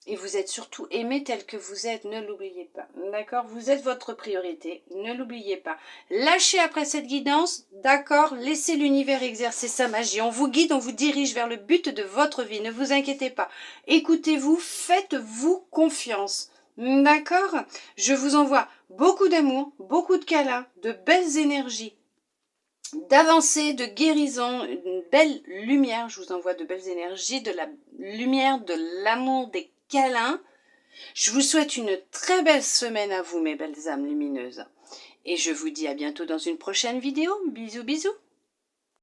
Et vous êtes surtout aimé tel que vous êtes, ne l'oubliez pas. D'accord? Vous êtes votre priorité, ne l'oubliez pas. Lâchez après cette guidance, d'accord? Laissez l'univers exercer sa magie. On vous guide, on vous dirige vers le but de votre vie. Ne vous inquiétez pas. Écoutez-vous, faites-vous confiance. D'accord? Je vous envoie beaucoup d'amour, beaucoup de câlins, de belles énergies, d'avancée, de guérison, une belle lumière. Je vous envoie de belles énergies, de la lumière, de l'amour, des câlin. Je vous souhaite une très belle semaine à vous, mes belles âmes lumineuses. Et je vous dis à bientôt dans une prochaine vidéo. Bisous, bisous.